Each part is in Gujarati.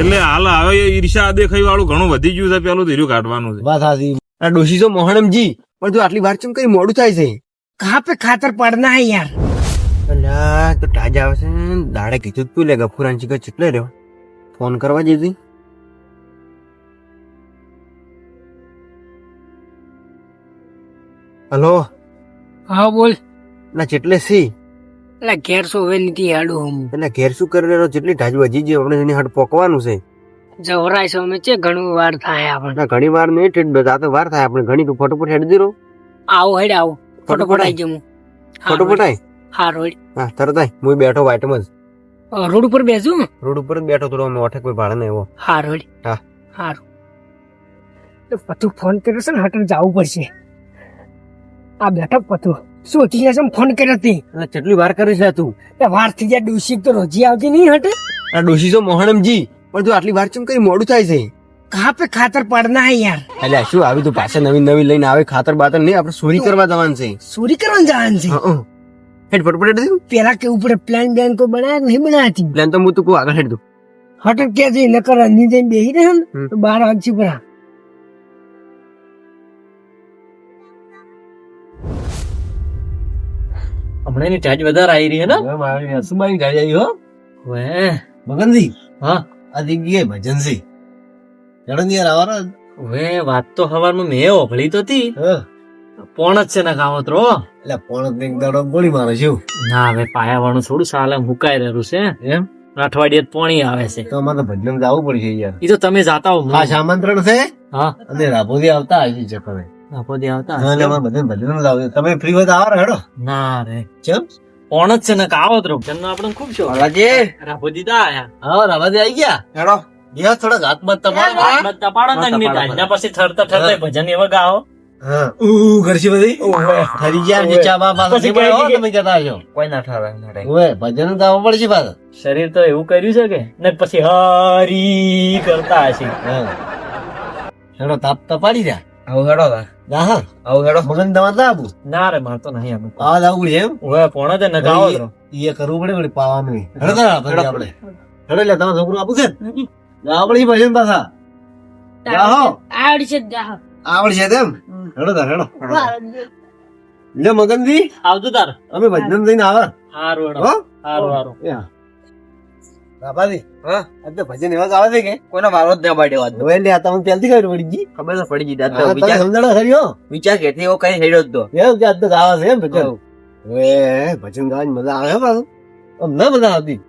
એટલે હાલ હવે ઈર્ષા દેખાઈ વાળું ઘણું વધી ગયું છે, પેલું ધીરું કાઢવાનું છે. વાત સાચી. આ ડોશી તો મોહણમજી, પણ જો આટલી વાર ચમ કઈ મોડું થાય છે? कहाँ पे खातर पड़ना है यार. અલ્યા તો ટાજા આવે છે ને, દાડે કીધું તું લે ગફુરાંચી કે ચેટલે રહ્યો, ફોન કરવા જઈતી. હલો. हाँ बोल. ના ચેટલે સી એટલે ઘેર સોવે નથી હાડું હું. એટલે ઘેર શું કરી રહ્યો? જેટલી ટાજ વજી ગઈ આપણે એની હાટ પોકવાનું છે. જવરાય છો અમે છે ઘણું વાર થાય આપણે. ના ઘણી વાર નહીં ઠેડ આ તો વાર થાય આપણે ઘણી. તું ફટોફટ હેડ દીરો. આવો હેડ આવો. ફટોફટ આવી જમું. ફટોફટ આય. હા રોડ. હા તરત આય. હું બેઠો વાઈટમાં જ. રોડ ઉપર બેસું. રોડ ઉપર જ બેઠો થોડો. અમે ઓઠે કોઈ ભાડે નહીં એવો. હા રોડ. હા. હારું. તો પતું ફોન કર્યો છે ને હટન જવું પડશે. આ બેઠો પતું શું હતી ફોન કર્યો હતી. એટલે કેટલી વાર કરી છે તું? એ વાર થઈ જાય ડોસી તો રોજી આવતી નહીં હટે. આ ડોશી તો મોહણમજી, પણ જો આટલી વાર ચમ કઈ મોડું થાય છે? कहाँ पे खातर पड़ना है यार. એટલે શું આવી તું પાછા નવી નવી લઈને આવે? ખાતર બાતર નહીં, આપણે ચોરી કરવા જવાનું છે. ચોरी करने जान से. હેડ ફટફટ હેડ દે. पेला के ऊपर प्लान ब्लान को बनाया नहीं बनाया थी. પ્લાન તો હું તું કહું આગળ હેડ દઉં. हटन क्या थी नकर अंधी दिन बेही रहे हम तो 12 वाग छी पड़ा. હમણાં એની ચાર્જ વધારે આવી રહી હે ને? મારી સુબાઈ ગાડી આવી હો. વે મગનજી, હા આ જગ્યાએ ભજન છે. જડન યાર આવારો. વે વાત તો હવારમાં મેં ઓભળી તો હતી, પોણ જ છે ને કાવતરો. એટલે પોણ એક દાડો ગોળી મારે છે. ના હવે પાયા વાળું થોડું સાલે મુકાઈ રહ્યું છે એમ અઠવાડિયે પોણી આવે છે. તો અમારે ભજન જવું પડશે યાર. ઈ તો તમે જાતા હો. ખાસ આમંત્રણ છે હા અને રાભોદી આવતા આવી છે તમે. આપોદી આવતા હા એટલે અમારે ભજન ભજન આવું. તમે ફ્રી હોય તો આવો હેડો. ના રે ચમ પોણ જ છે ને કાવતરો જન્મ આપણે ખૂબ શોખ. રાજી. રાપોદી તા આયા હા રાભાજી આવી ગયા. હેડો ગયા થોડા હાથ મત તમારો. હાથ તપાડો ને મીઠા ને પછી થરતા થરતા ભજન એવા ગાઓ. હા ઘરસી બધી ઠરી ગયા નીચા બાપા પછી પછી કઈ તમે જતા આવજો. કોઈ ના ઠરાય ઓએ ભજન ગાવું પડશે પાછું. શરીર તો એવું કર્યું છે કે ને પછી હરી કરતા હશે. હેડો તાપ તપાડી જા. આવું હેડો જા હા આવું હેડો. મગન દવા ના આપું. ના રે મારતો નહીં આપણે આવા લાવું પડે એમ. ઓય પોણા જ ન ગાવો તો એ કરવું પડે વળી પાવાનું. હેડો તારા પછી આપણે હેડો લે તમારું છોકરું આપું છે જાવ પડે ભજન પાછા. જાહો आवड़ी से जा. આવડશે તેમ. હેડો તાર હેડો લે મગનજી આવજો તાર. અમે ભજન જઈને આવે. હારું હેડો. હો હારું હારું. બાપાજી હા આજે ભજન એવા ગાવે છે કે કોઈનો મારો જ ના પાડ્યો આજ હવે લે આ તમને પહેલથી ખબર પડી ગઈ. ખબર તો પડી ગઈ હા, તમે સમજાણો ખરી હો. વિચાર કે એવો કઈ હેડ્યો જ તો એમ કે આજ તો ગાવા છે એમ ભજન. હવે ભજન ગાવાની મજા આવે હો પાછું. આમ ના મજા આવતી.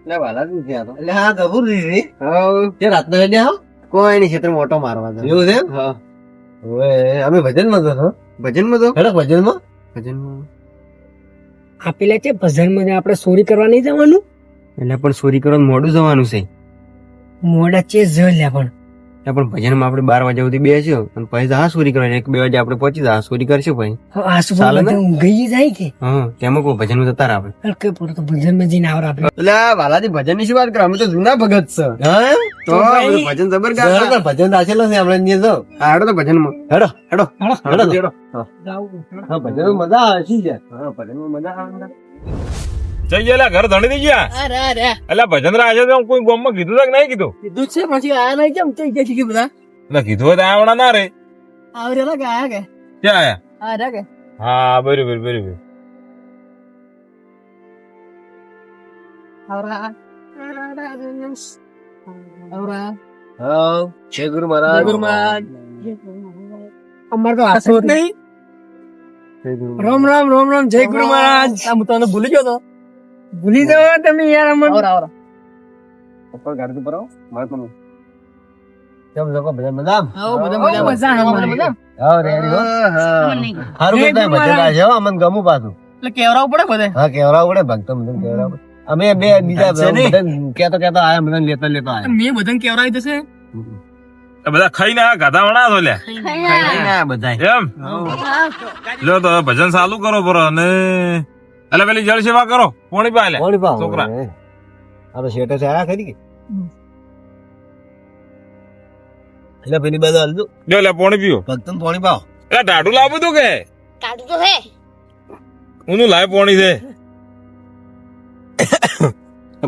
લે વાલા શું થયા તો? એટલે હા ગભુર દીધી. હા તે રાતના હેડ્યા હો. કોઈ ની ક્ષેત્ર મોટો મારવા દે. એવું છે? હા. હવે અમે ભજનમાં તો ભજનમાં તો હેડો ભજનમાં ભજનમાં આપેલા છે ભજન માં આપણે ચોરી કરવા નહીં જવાનું. એટલે પણ ચોરી કરવાનું મોડું જવાનું છે. મોડા છે જ લે પણ પણ ભજનમાં આપણે 12 વાગ્યા સુધી બેસ્યો અને પછી હા ચોરી કરવાની. 1-2 વાગે આપણે પહોંચી જા ચોરી કરશું પછી. આસુ ચાલે ને? ઊંઘી જાય કે હા તેમાં કોઈ ભજન જતા રહે આપણે. હલકે પૂરો તો ભજન માં જઈને આવર આપણે. એટલે વાલાજી ભજન ની શું વાત કરો? અમે તો જૂના ભગત છે. હા તો ભાઈ, ભજન જબર ગાતા. ભજન રાખેલો છે આપણે અહીંયા તો. હેડો તો ભજનમાં હેડો હેડો હેડો હેડો. હા ભજન મજા આવે છે. હા ભજનમાં મજા આવે. જઈ ગયા ઘર ધણી થઈ ગયા. અરે અરે એટલે ભજન રાજ કોઈ ગામમાં કીધું છે કે નહીં કીધું? કીધું છે પછી આયા નહીં કેમ થઈ ગયા છે બધા. એટલે કીધું હોય તો આવડા ના રે. આવરેલા ગયા કે ક્યાં આયા? આ રે કે હા બરોબર બરોબર. આવરા આવરા હા જય ગુરુ મહારાજ. ગુરુ મહારાજ અમાર તો હાથ જ નહીં. રામ રામ રામ રામ જય ગુરુ મહારાજ. હું તને ભૂલી ગયો તો. ભૂલી જાઓ તમે યાર અમને. આવરા ઉપર ગાડી પર આવો માર તો કેમ લોકો ભજન મજા આવો બધા મજા મજા. હા રેડી હો. હારું બધા ભજન રાજ હો. અમને ગમું પાછું. એટલે કેવરાવ પડે બધે. હા કેવરાવ પડે ભક્તો મને કેવરાવ પડે. અમે બે બીજા કેતો કેતો આયા મને લેતા લેતા આયા. મેં બધાને કેવરાવી દેશે. બધા ખાઈને આ ગાધા વણા છો લ્યા. ના બધાય એમ લો તો હવે ભજન ચાલુ કરો પર અને એટલે પેલી જળ સેવા કરો. પોણી પાલે કોણ પાવ છોકરા. આ તો શેઠે છે આ ખરી કે એટલે પેલી બાજુ હાલજો. જો લે પોણી પીવો. ભક્તન પાણી પાવ. એટલે ટાઢું લાવું તું કે કાઢું તો હે. ઊનું લાય પોણી છે.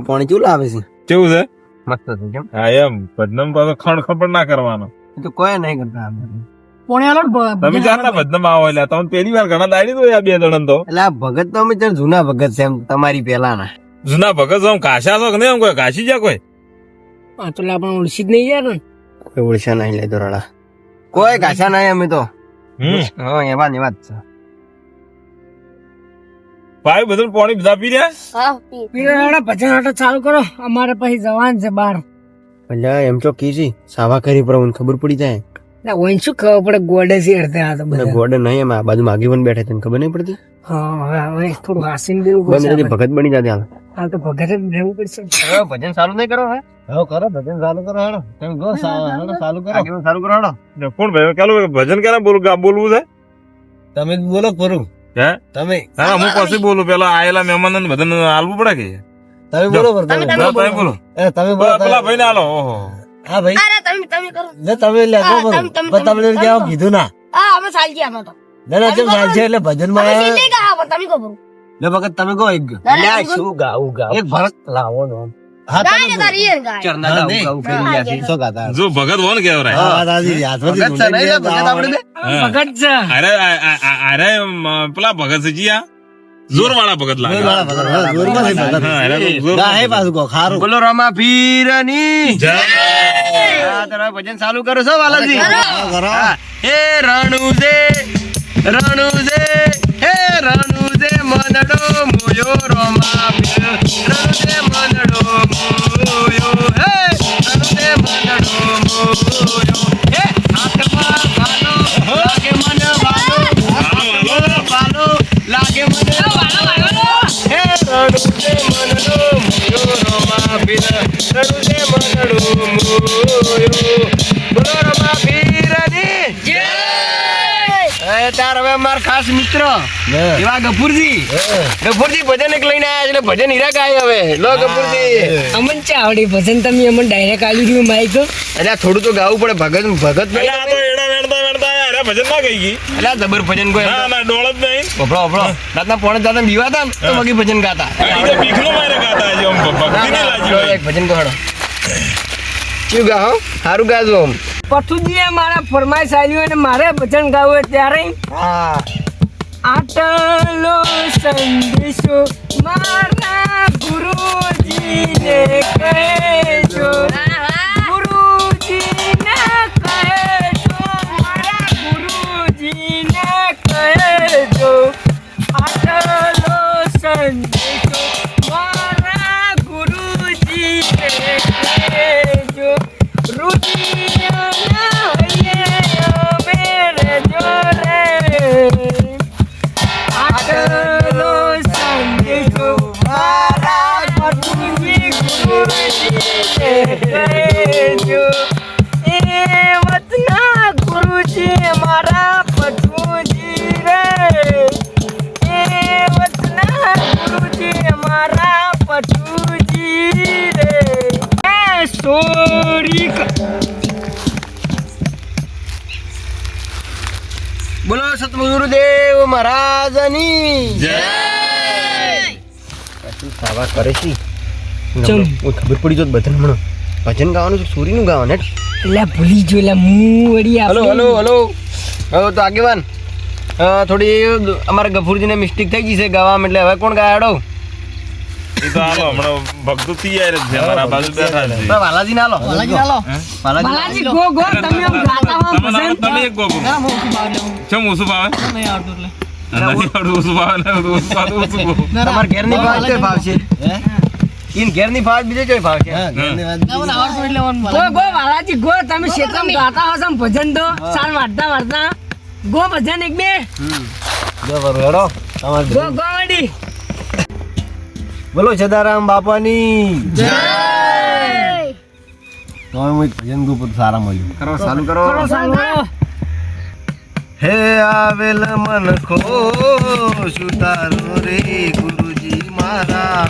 પાણી ચેવું આવે છે કેવું છે મસ્ત છે કેમ હા એમ ભજનમ પાછો ખણ ખબર ના કરવાનો એ તો કોઈ નહીં કરતા પોણે આલો તમે ચારના ભજનમ આવો એટલે તમે પેલી વાર ઘણા દાડી દો આ બે જણ તો એટલે આ ભગત તો અમે ચાલ જૂના ભગત છે એમ તમારી પેલાના જૂના ભગત છો આમ કાશા છો કે નહીં આમ કોઈ કાશી જા કોઈ તો આપણે ઓળખી જ નહીં યાર ને કોઈ ઓળશા નહીં લેતો રડા કોઈ કાશા નહીં અમે તો હા એવા ને એવા જ છે ભાઈ બધું પાણી બધા પી રહ્યા પીડા ભજન આટો ચાલુ કરો અમારે પછી જવાન છે બાર એટલે એમ તો કીધી સાવા કરી પર મને ખબર પડી જાય ના ઓઈન શું ખબર પડે ગોડે છે અડધે આ તો બધા ગોડ નહીં એમ આ બાજુ માગી પણ બેઠા તને ખબર નહીં પડતી હા હવે થોડું હાસીન દેવું બંધ પડશે ભગત બની જાય હાલ હાલ તો ભગત જ રહેવું પડશે ભજન ચાલુ નહીં કરો હે હા કરો ભજન ચાલુ કરો હેડો તમે ગો ચાલુ કરો ચાલુ કરો હેડો કોણ ભાઈ ચાલો ભજન ક્યારે બોલવું છે તમે જ બોલો કરું હે તમે હા હું પછી બોલું પેલા આયેલા મહેમાન બધાને હાલવું પડે કે તમે બોલો પર તમે બોલો તમે બોલો પેલા ભાઈ ને હાલો ઓહો હા ભાઈ અરે તમે કરો લે તમે લે હા, કરો તમે તમને કેવું કીધું ના હા અમે ચાલજી આમાં તો ના કેમ ચાલ છે એટલે ભજન અમે માં સિંધી ગા પણ તમે કહો લે ભગત તમે ગો એક ના, ના, તમે શું ગાવું ગાવ એક ભરત લાવો નો હા ગાય ને તારી એ ગાય ચરના ગાવું ગાવું કરી ગયા છે શું ગાતા જો ભગત હોન કેવરાય હા દાદી યાદ ભગત છે નહીં ભગત આપણે ભગત છે અરે અરે પેલા ભગત છે જી આ જોર વાળા ભગત લાગે બોલો રમા પીરની જય તારા ભજન ચાલુ કરો છો વાલાજી હે રણુજે હે રણુજે મનડો મોયો રમા પીર રણુજે મનડો મોયો હે રણુજે મનડો મોયો હે હાથમાં ભાલો લાગે મન ભાલો ભાલો લાગે મન હે રણુજે મનડો મોયો રમા પીર રણુજે મનડો મોયો બોલો રમા પીરની જય તાર હવે માર ખાસ મિત્ર એવા ગફુરજી ભજન એક લઈને આયા એટલે ભજન હીરા ગાય હવે લો ગફુરજી અમન ચા આવડી ભજન તમે અમન ડાયરેક્ટ આલી રહ્યું માઈક એટલે આ થોડું તો ગાવું પડે ભગત અરે આ તો એડા વેણતા અરે ભજન ના ગઈ ગઈ એટલે આ જબર ભજન કોઈ ના ના ડોળ જ નહીં ઓફળો રાતના પોણે દાદા બીવાતા ને તો મગી ભજન ગાતા આ તો પીખલો મારે ગાતા છે આમ ભક્તિ નહીં લાગી એક ભજન ગોડો શું ગાઓ સારું ગાજો આમ પથુજી મારા ફરમાઈશ આલ્યું અને મારે ભજન ગાવું ત્યારે હા આટલો સંદેશો મારા ગુરુજીને કહેજો ગુરુજીને કહેજો મારા ગુરુજીને કહેજો આટલો સંદેશો મારા ગુરુજીને કહેજો રુચિના હૈયે મેરે જોરે આટલો સંદેશો મારા ગુરુજી ગુરુજીને કહેજો એ વતના ગુરુજી મારા પટુજી રે એ વતના ગુરુજી મારા પટુજી રે એ સોરી બોલો સતગુરુદેવ મહારાજની જય સાવા કરે છે ચમ. ખબર પડી જોત બધાને હમણાં ભજન ગાવાનું છે સુરીનું ગાવાનું હેડ એટલે ભૂલી જો એટલે હું વળી હલો હવે તો આગેવાન થોડી અમારા ગફુરજીને મિસ્ટેક થઈ ગઈ છે ગાવામાં એટલે હવે કોણ ગાયાડો એ તો હાલો હમણાં ભક્તો તૈયાર જ છે અમારા બાજુ બેઠા છે વાલાજી ના લો બાલાજી ગો ગો તમે આમ ગાતા હો ભજન તમે એક ગોગો ચમ ઓછું ભાવે નહીં આવડતું ઓછું ભાવે ને ઓછું ભાવે ઓછું ગો તમાર ઘેર ની ભાવ છે ભાવ છે ઇન ઘેર ની ભાવ બીજો કઈ ભાવ છે ગો ગો બાલાજી ગો તમે ક્ષેત્રમાં ગાતા હો છો આમ ભજન તો સાલ વાળતા ગો ભજન એક બે હેડો ગો ગો વડી બોલો સદારામ બાપાની જય તો હું એક ભજન ગ્રુપ સારા મળ્યું કરો ચાલુ કરો હે આવેલ મન ખો સુતારો રે ગુરુજી મારા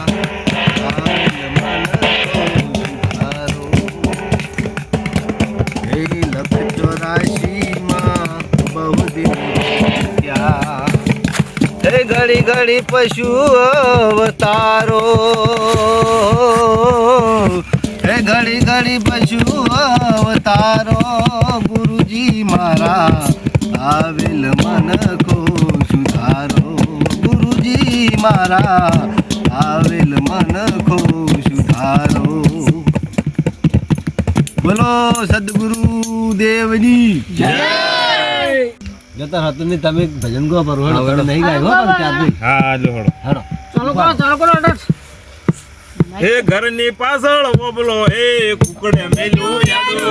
આવેલ મન ખો સુતારો હે લખ 84 માં બહુ દિન થયા હે ઘડી ઘડી પશુ અવતારો હે ઘડી ઘડી પશુ અવતારો ગુરુજી મારા આવેલ મન કો સુધારો ગુરુજી મારા આવેલ મન કો સુધારો બોલો સદગુરુ દેવજી જતા હતો ને તમે ભજન ગો પર હોડો નહીં ગાયો હો ચાર હા જો હળો હાડો ચાલો કરો અડસ. એ ઘરની પાછળ ઓબલો એ કુકડે મેલ્યો યાડો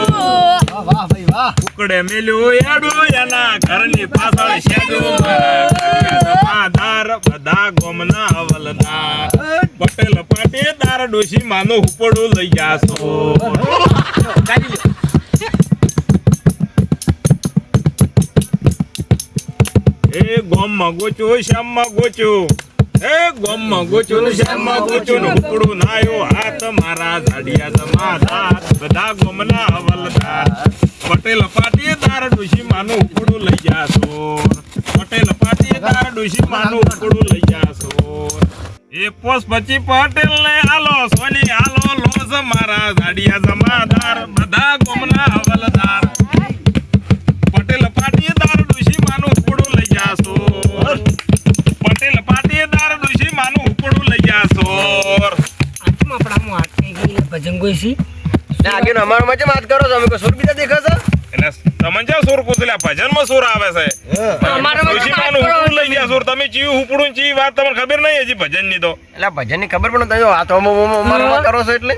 વાહ વાહ ભાઈ વાહ કુકડે મેલ્યો યાડો એના ઘરની પાછળ શેડો જમાદાર બધા ગોમના હવલદાર પટેલ પાટીદાર ડોશી માનો ઉપડું લઈ જાશો એ ગોમમાં ગોચો શ્યામમાં ગોચો એ ગોમમાં ગોચો ને શ્યામમાં ગોચો ને ઉપડું નાયો હાથ મારા ઝાડિયા જમાદાર બધા ગોમના હવલદાર પટેલ પાટીદાર ડોશી માનું ઉપડું લઈ જાશો પટેલ પાટીદાર ડોશી માનું ઉપડું લઈ જાશો એ પોસ પછી પટેલ ને આલો સોની આલો લોસ મારા ઝાડિયા જમાદાર બધા ગોમના હવલદાર પટેલ પાટીદાર ડોશી માનું ઉપડું લઈ જાશો પટેલ પાટીદાર ડોશી માનું ઉપડું લઈ જાશો આત્મા આપણામાં આટલી ગઈ ભજન કોઈ સી આગળ અમારો મજે વાત કરો તમે કોઈ સુર બીજા દેખાશે એટલે સમંજા સુર કુદલ્યા ભજનમાં સુર આવે છે ડોશી માનું ઉપડું લઈ ગયા સુર તમે ચી ઉપડું ચી વાત તમને ખબર નહીં હજી ભજન ની તો એટલે ભજન ની ખબર પણ તમે વાતો અમારો કરો છો એટલે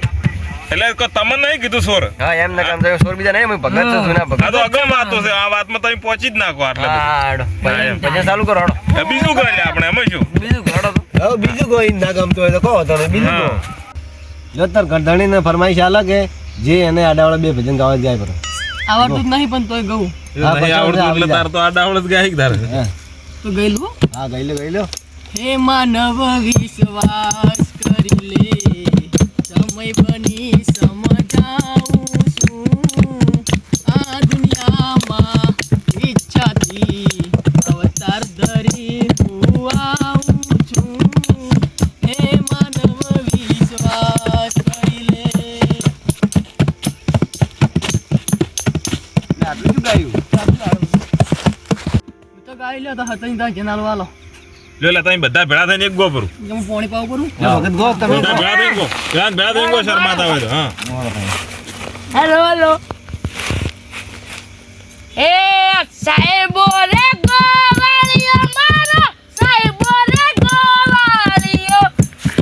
તમને નહીં કીધું સુર હા એમ ના કામ થયો સુર બીજા નહીં અમે ભગત છે જૂના આ ભગત તો અગમ વાતો છે આ વાતમાં તમે પહોંચી જ નાખો આટલે હાડો ભજન ચાલુ કરો હાડો બીજું કરે લે આપણે એમ શું બીજું ઘડો તો હવે બીજું કોઈ ના ગમતું હોય તો કહો તમે બીજું કહો જો તાર ગરધણી ને ફરમાઈશ અલગ હે જે એને આડાવાળા બે ભજન ગાવા જાય પર આવડતું જ નહીં પણ તોય ગયું નહીં આવડતું એટલે તાર તો આડાવળ જ ગાય તારે તો ગયેલું હા ગઈ લો હે માનવ વિશ્વાસ કરી લે સમય બની સમજાવું છું આ દુનિયામાં ઈચ્છાથી અવતાર ધરી હું આવું છું હે માનવ વિશ્વાસ કરી લે બીજું ગાયું તો ગાઈ લ્યો તો હતા ત્યાં જનાલ વાલો લે તમે બધા ભેળા થઈને એક ગો ભરું હું પોણી પાવ કરું ભગત ગો તમે બધા ભેળા થઈને ગો ભેળા થઈને ગો શર્માતા હોય તો હા હેલો હેલો એ સાહેબો રે ગોવાળિયો મારો સાહેબો રે ગોવાળિયો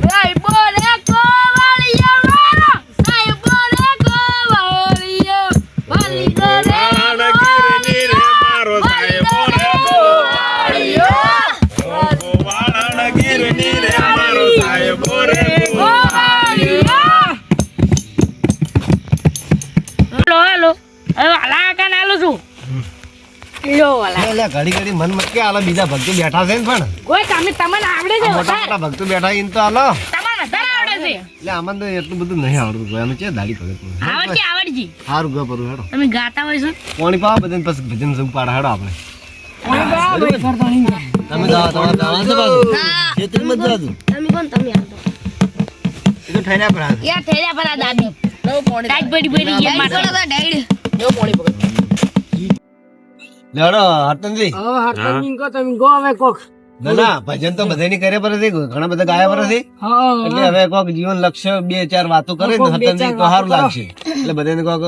સાહેબો રે ગોવાળિયો મારો સાહેબો રે ગોવાળિયો વાલી રે મારો સાહેબો રે ગોવાળિયો મારો સાહેબો રે હેલો હેલો હવે વાલા કાન આલો છું લો વાલા લે ઘડી મન મત કે આલા બીજા ભક્તો બેઠા છે ને પણ કોઈ તમને આવડે છે મોટા મોટા ભક્તો બેઠા ઈન તો આલો તમને વધારે આવડે છે એટલે આમાં તો એટલું બધું નહીં આવડતું કોઈ અમે છે દાડી ભગત આવડજી સારું ગો પરું હેડો તમે ગાતા હોય છો પાણી પાવા બધાને પછી ભજન સૌ પાડા હેડો આપણે તમે જાઓ તમારે જવાનું છે બાજુ ખેતરમાં જ જાજો તમે કોણ તમે આવતો એ તો ઠેર્યા પર હાથ યાર થેલા પર આ દાદી ટાઈટ પડી પડી યાર મારતો લેડો હરતનજી ના ના ભજન તો બધાની કરે પર છે ઘણા બધા ગાયા પર છે એટલે હવે કોક જીવન લક્ષ્ય 2-4 વાતો કરે ને હરતનજી તો સારું લાગશે એટલે બધાને કોક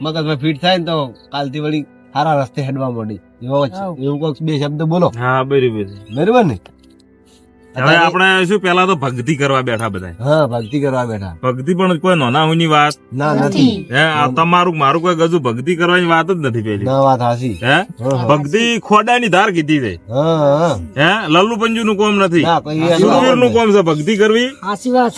મગજમાં ફિટ થાય ને તો કાલથી વળી સારા રસ્તે હેડવા માંડી એવું કોક બે શબ્દ બોલો હા બરાબર બરાબર ને હવે આપણે શું પેલા તો ભક્તિ કરવા બેઠા બધા હા ભક્તિ કરવા બેઠા ભક્તિ પણ કોઈ નાના હુની વાત ના નથી હે આ તમારું મારું કોઈ ગજુ ભક્તિ કરવાની વાત જ નથી પેલી ના વાત હાસી હે ભક્તિ ખોડાની ધાર કીધી છે હા હે લલ્લુ પંજુ નું કોમ નથી ના કોઈ સુરવીર નું કોમ છે ભક્તિ કરવી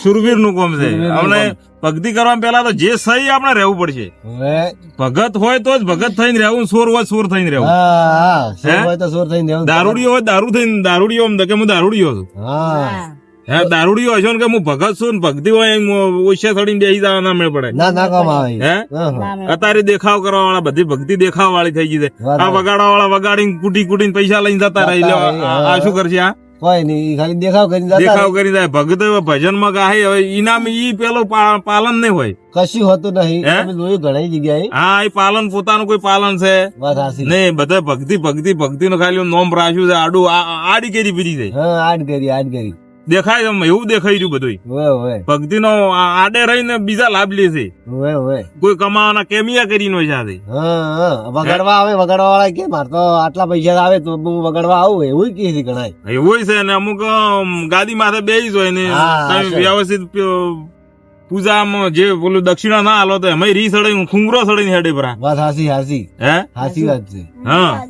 સુરવીર નું કોમ છે આપણે ભક્તિ કરવા પેલા તો જે સહી આપણે રહેવું પડશે હવે ભગત હોય તો જ ભગત થઈને રહેવું સોર હોય સોર થઈને રહેવું હા સોર હોય તો સોર થઈને રહેવું. દારૂડિયો હોય દારૂ થઈને દારૂડિયો એમ કે હું દારૂડિયો છું હા હે દારૂડિયો હશો ને કે હું ભગત છું ને ભક્તિ હોય એમ ઓછા થડીને બેસી જવા ના મેળ પડે ના ના કામ આવે હે અત્યારે દેખાવ કરવા વાળા બધી ભક્તિ દેખાવ વાળી થઈ ગઈ છે આ વગાડવા વાળા વગાડીને કુટી કુટીને પૈસા લઈને જતા રહી લે આ શું કરશે આ કોઈ નહીં ખાલી દેખાવ કરીને જતા દેખાવ કરી જાય ભગત ભજન માં ગાય હવે ઇનામ ઈ પેલો પાલન નહીં હોય કશું હોતું નહીં હે? અમે જોયું ઘણી જગ્યાએ હા એ પાલન પોતાનું કોઈ પાલન છે વાત હાચી. નહીં બધા ભક્તિ નો ખાલી નોમ રાખ્યું છે આડું આડી કેરી પીડી જાય હા આડ કરી દેખાય એમ એવું દેખાઈ રહ્યું બધું હોય ભક્તિ નો આડે રહીને બીજા લાભ લે છે હોય કોઈ કમાવાના કેમિયા કરીને હોય સાથે હા વગાડવા આવે વગાડવા વાળા કે મારે તો આટલા પૈસા આવે તો હું વગાડવા આવું એવું કે છે ગણાય એવું છે ને અમુક ગાદી માથે બેસી જ હોય ને હા, તમે છે. વ્યવસ્થિત પૂજામાં જે બોલું દક્ષિણા ના હાલો તો એમાં રી સડાઈ ખૂંગરો સડાઈને હેડે ભરા વાત હાસી હે હાસી વાત છે હા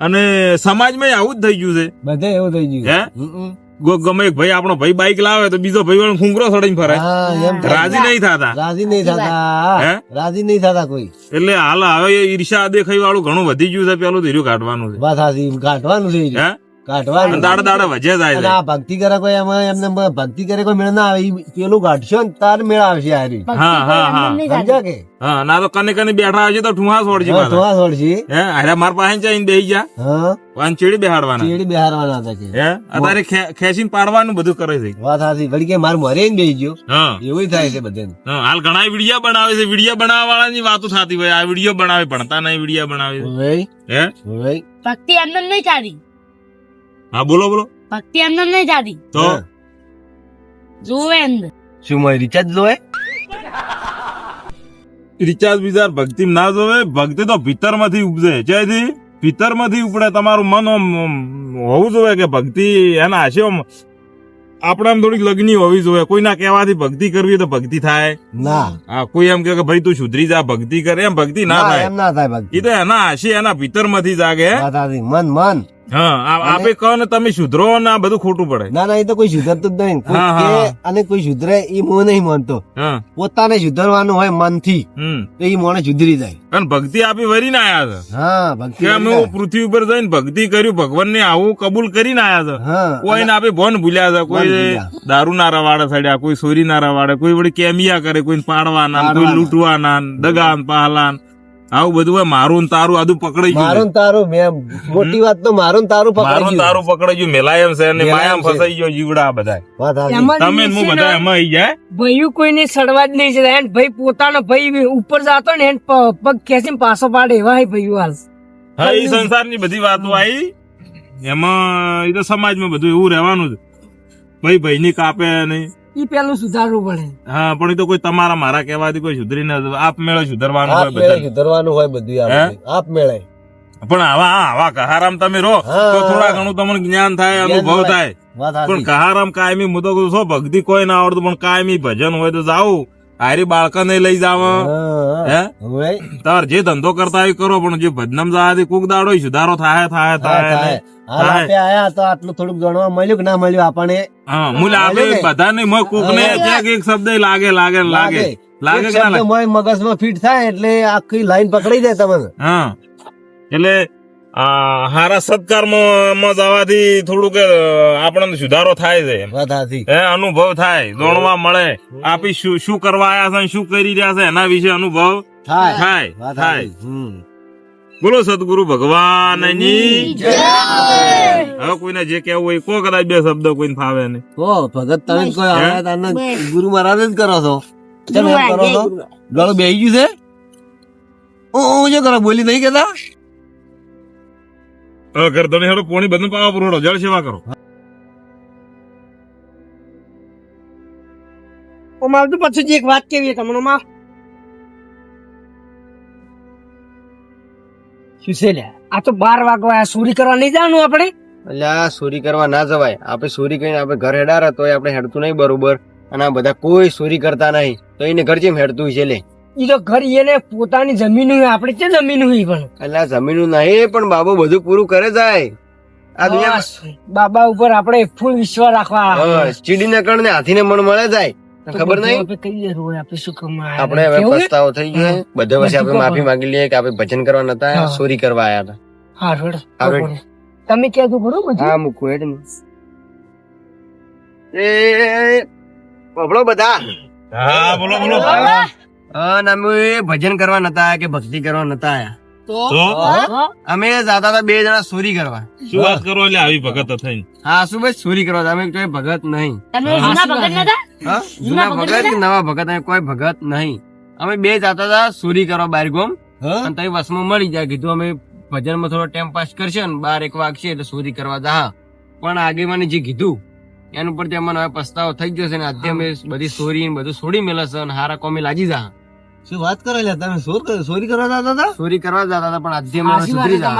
અને સમાજમાં આવું જ થઈ ગયું છે બધે એવું થઈ હે? ગયું હમ. ગમે એક ભાઈ આપણો ભાઈ બાઈક લાવે તો બીજો ભાઈ વાળો ખૂંગરો સડાઈને ફરે હા એમ થાય. રાજી નહીં થતા રાજી નહીં હે? થતા રાજી નહીં થતા કોઈ એટલે હાલ હવે એ ઈર્ષા દેખાઈ વાળું ઘણું વધી ગયું છે પેલું ધીર્યું કાઢવાનું છે વાત હાસી કાઢવાનું છે હે કાઢવાનું દાડે દાડે વજે જાય અને છે આ ભક્તિ કરે કોઈ એમાં એમને ભક્તિ કરે કોઈ મેળ ના આવે ઈ પેલું કાઢશો ને તાર મેળ આવશે હારી હા હા હા સમજ્યા કે હા ના તો કને કને બેઠા હશે તો ઠુહા છોડશે હા, પાછા. ધોવા છોડશી હે અરે માર પાસે જઈને બેહી જા હા અને ચેડી બેહાડવાના ચેડી બેહારવાના હતા કે હે અત્યારે ખેંચીને પાડવાનું બધું કરે છે વાત હાસી વળી કે માર મરે ને બેસી ગયો હા એવું થાય છે બધે હા, હાલ ઘણા વિડીયો બનાવે છે વિડીયો બનાવવા વાળાની વાતો થતી હોય આ વિડીયો બનાવે ભણતા નહીં વિડીયો બનાવે છે. હે ભક્તિ એમને નહીં ચાલી હા બોલો બોલો ભક્તિ એમને નહીં ચાલી તો હા. જોવે અંદર શું મારી રિચાર્જ જોવે રિચાર્જ બિચાર ભક્તિ ના જોવે ભક્તિ તો ભીતર માંથી ઉપજે જ્યાંથી ભીતર માંથી ઉપડે તમારું મન આમ હોવું જોઈએ કે ભક્તિ એના આશય આપણે આમ થોડીક લગ્ની હોવી જોઈએ કોઈના કહેવાથી ભક્તિ કરવી હોય તો ભક્તિ થાય ના હા કોઈ એમ કે ભાઈ તું સુધરી જા ભક્તિ કરે એમ ભક્તિ ના ના, થાય એમ ના થાય ભક્તિ એ તો એના આશય એના ભીતર માંથી જાગે વાત હાસી. મન હા આપે કહો ને તમે સુધરો ને આ બધું ખોટું પડે ના એ તો કોઈ સુધરતું જ નહીં કોઈ હા, હા. કે અને કોઈ સુધરે એ મોં નહીં માનતો હા પોતાને સુધરવાનું હોય મનથી તો એ મોને સુધરી જાય અને ભક્તિ આપી વરીને આયા છે હા ભક્તિ કે અમે પૃથ્વી ઉપર જઈને ભક્તિ કર્યું ભગવાન ને આવું કબૂલ કરીને આયા છે હા કોઈને આપે ભોન ભૂલ્યા છે કોઈ ભૂલ્યા. દારૂ ના રવાડે સડ્યા કોઈ સોરી ના રવાડે કોઈ વળી કેમિયા કરે કોઈ પાડવાના કોઈ લૂંટવાના દગા પાહલા આવું બધું હોય મારું ને તારું આદું પકડાઈ ગયું મારું ને તારું મેં મોટી વાત તો મારું ને તારું મારું પકડાઈ ને ગયું. તારું પકડાઈ ગયું મેલાયમ છે અને મેલાયમ માયામ છે. ફસાઈ ગયો જીવડા બધા વાત હાચી. એમાં તમે ને હું બધા એમાં આવી જાય ભાઈ કોઈને સડવા જ નહીં છે એને ભાઈ પોતાનો ભાઈ ઉપર જતો ને એને પગ ખેંચીને પાછો પાડે એવા ભાઈ હાલ હા એ સંસારની બધી વાતો આવી એમાં એ તો સમાજમાં બધું એવું રહેવાનું છે ભાઈ ભાઈ ની કાપે નહીં ઈ પેલું સુધારવું પડે હા પણ એ તો કોઈ તમારા મારા કહેવાથી કોઈ સુધરી ના આપ મેળે સુધરવાનું હોય આપ મેળે બધા સુધરવાનું હોય બધું આપણે. આપ મેળે પણ આવા કહારામ તમે રહો હા. તો થોડા ઘણું તમને જ્ઞાન થાય અનુભવ મળે. થાય વાત પણ હાચી. કહારામ કાયમી હું તો કહું છું ભક્તિ કોઈ ના આવડતું પણ કાયમી ભજન હોય તો જાવું હારી બાળકાને લઈ જાવ હા, હે હોય. તાર જે ધંધો કરતા હોય એ કરો પણ જે ભજનમ જવાથી કોક દાડો સુધારો થાય થાય થાય, થાય થાય. હાલ આપણે આયા તો આટલું થોડુંક જાણવા મળ્યું કે ના મળ્યું આપણને હા મૂલ આપે લાગે. બધા ને કોક ને હા. ક્યાંક એક શબ્દ લાગે લાગે લાગે લાગે એક કે ના શબ્દ લાગે? મોય મગજમાં ફિટ થાય એટલે આખી લાઈન પકડી જાય તમને હા એટલે હારા સત્કારમાં જવાથી થોડુંક આપણને સુધારો થાય છે વાત હાચી. હે અનુભવ થાય જાણવા મળે આપી શું શું કરવા આયા છે અને શું કરી રહ્યા છે એના વિશે અનુભવ થાય થાય વાત થાય હાચી. હમ. બોલો સદગુરુ ભગવાનની હવે કોઈને જે કેવું હોય કો કદાચ બે શબ્દ કોઈને ફાવે નહીં તો ભગત તમે જ કોઈ હે? આવ્યા તારને ગુરુ મહારાજ જ કરો છો કેમ એમ કરો છો ગળું બેહી ગયું છે હું શું કરો બોલી નહીં કેતા હવે ઘર ધણી હેડો પોણી બધું પાવા પૂરો જળ સેવા કરો મારે તો પછી એક વાત કેવી તમને માં શું છે લ્યા? આ તો 12 વાગવા ચોરી કરવા નહીં જવાનું આપણે એટલે આ ચોરી કરવા ના જવાય આપણે ચોરી કરીને આપણે ઘર હેડારે તોય આપણે હેડતું નહીં બરોબર અને આ બધા કોઈ ચોરી કરતા નહીં તો એને ઘર જેમ હેડતું છે લે ઈ તો ઘર એને પોતાની જમીન હોય આપણે છે જમીન હોય પણ એટલે આ જમીનું નહીં પણ બાબુ બધું પૂરું કરે જાય આ દુનિયા બસ, બાબા ઉપર આપણે ફૂલ વિશ્વાસ રાખવા ચીડીને કણ ને હાથીને મણ મળે જાય તને ખબર નહીં આપણે કહીએ રોજ આપણે શું કમાયા આપણે હવે કેવું છે? પસ્તાવો થઈ ગયો છે. બધા વચ્ચે આપણે માફી માંગી લઈએ કે આપણે ભજન કરવા નતા હા. ચોરી કરવા આયા હતા હા રોડ આપણે- તમે કહેજો બરોબર છે? હા મૂકું હેડ ને એ પકડો બધા હા બોલો બોલો હા ના અમે ભજન કરવા નતા આયા કે ભક્તિ કરવા નતા આયા તો અમે જતા હતા 2 જણા ચોરી કરવા. શું વાત કરો એટલે આવી ભગત થઈ હા શું ભાઈ ચોરી કરવા હતા. અમે કોઈ ભગત નહીં. તમે જૂના ભગત નતા હા જૂના ભગત કે નવા ભગત અમે કોઈ ભગત નહીં. અમે 2 જતા હતા ચોરી કરવા બહાર ગામ. અને તઈ વસમાં મળી જાય. કીધું અમે ભજનમાં થોડો ટાઈમ પાસ કરશે ને 12-1 વાગશે એટલે ચોરી કરવા જા. પણ આગેવાને જે કીધું એના ઉપર અમને હવે પસ્તાવો થઈ ગયો છે ને આજે અમે બધી ચોરી ને બધું છોડી મેલે છે અને હારા કોમે લાગી જા. શું વાત કરો લ્યા તમે ચોરી કરવા જતા હતા? ચોરી કરવા જતા હતા પણ આજે અમે સુધરી જા.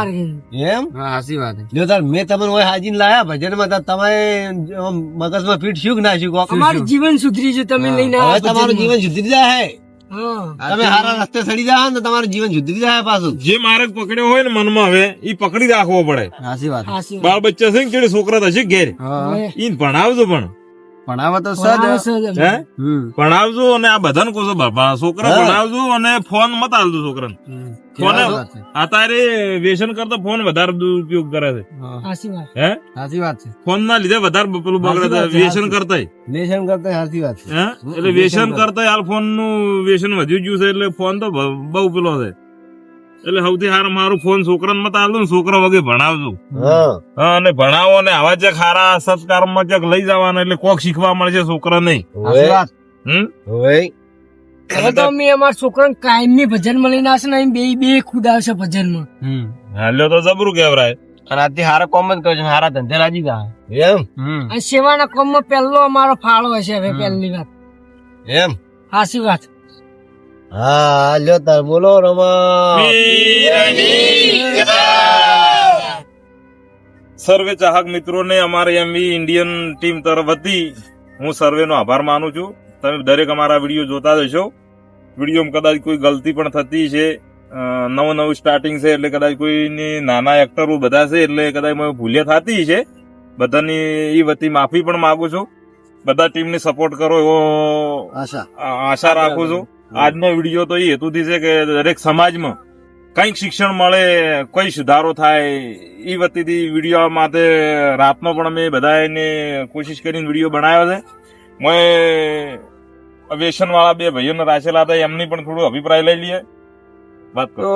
એમ હા હાસી વાત છે. લ્યો તાર મેં તમને ઓય હાજીને લાયા ભજનમાં તાર તમે આમ મગજમાં ફીટ શું કે ના શું કોક અમારું જીવન સુધરી છે તમે લઈને હવે આવ્યા તમારું ભજનમાં. જીવન સુધરી જાય હે. હા. તમે હારા રસ્તે સડી જાય ને તો તમારું જીવન સુધરી જાય પાછું. જે માર્ગ પકડ્યો હોય ને મનમાં હવે ઈ પકડી રાખવો પડે. હાસી વાત. હાચી વાત. બાળ બચ્ચા છે ને કેડી છોકરા થશે ઘેર હા ઈ ભણાવજો પણ ભણાવવા તો ભણાવે સજ. છે જ. હે હમ ભણાવજો અને આ બધાને કહો છો બાપા છોકરા ભણાવજો અને ફોન મત આલજો છોકરાને. ફોન વાત છે. અત્યારે વ્યસન કરતા ફોન વધારે દુરુપયોગ કરે છે. હાચી વાત. હે સાચી વાત છે. ફોન ના લીધે વધારે પેલું બગડે છે વ્યસન કરતા લેશન કરતા સાચી વાત છે. હે એટલે વ્યસન કરતા હાલ ફોન નું વ્યસન વધી ગયું છે એટલે ફોન તો બહુ પેલો છે. એટલે સૌથી સારું મારું ફોન છોકરાને મત આલજો ને છોકરા વગર ભણાવજો. હા હા અને ભણાવો ને આવા જે ખારા સત્કારમાં ક્યાંક લઈ જવાના એટલે કોક શીખવા મળશે છોકરા નહીં. સાચી વાત. હોય હવે તો અમે અમારા છોકરાને કાયમી ભજનમાં લઈને આવશે ને અહીં બે ખુદ આવશે ભજનમાં. હાલ્યો તો જબરું કેવરાય. અને આજથી હારા કોમ જ કરજો હારા ધંધે લાગી જા. એમ અને સેવાના કામમાં પહેલો અમારો ફાળો હશે હવે પહેલી વાત. એમ હાચી વાત. હા લ્યો તાર બોલો રમા. સર્વે ચાહક મિત્રોને અમારી એમવી ઇન્ડિયન ટીમ તરફથી હું સર્વેનો આભાર માનું છું. તમે દરેક અમારા વિડીયો જોતા જ હશો. વિડીયોમાં કદાચ કોઈ ગલતી પણ થતી છે. નવું સ્ટાર્ટિંગ છે એટલે કદાચ કોઈની નાના એક્ટરો બધા છે એટલે કદાચ ભૂલ્યા થતી છે. બધાની એ વતી માફી પણ માંગુ છું. બધા ટીમને સપોર્ટ કરો એવો આશા રાખું છું. આજનો વિડીયો તો એ હેતુથી છે કે દરેક સમાજમાં કંઈક શિક્ષણ મળે, કોઈ સુધારો થાય એ વતીથી વિડીયો માટે રાતનો પણ અમે બધાને કોશિશ કરીને વિડીયો બનાવ્યો છે. મેં વ્યસન વાળા 2 ભાઈઓને રાખેલા હતા એમની પણ થોડું અભિપ્રાય લઈ લઈએ. વાત કરો. તો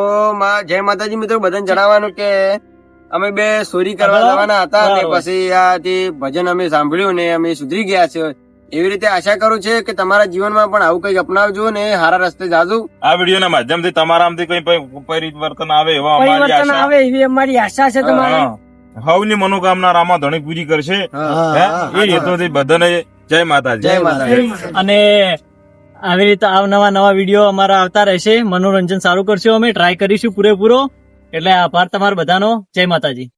જય માતાજી મિત્રો બધાને જણાવવાનું કે અમે 2 ચોરી કરવા જવાના હતા ને પછી આ જે ભજન અમે સાંભળ્યું ને અમે સુધરી ગયા છે. એવી રીતે આશા કરું છે કે તમારા જીવનમાં પણ આવું કંઈક અપનાવજો ને હારા રસ્તે જાજો. આ વિડીયોના માધ્યમથી તમારામાંથી કઈ પરિવર્તન આવે એવા અમારી પરિવર્તન આશા. આવે એવી અમારી આશા છે તમારે. હા. હવની મનોકામના રામા ધણી પૂરી કરશે. હે? એ હેતુથી બધાને જય માતાજી. જય માતાજી. અને આવી રીતે નવા વિડીયો અમારા આવતા રહેશે. મનોરંજન સારું કરશું, અમે ટ્રાય કરીશું પૂરેપૂરો. એટલે આભાર તમારો બધાનો. જય માતાજી.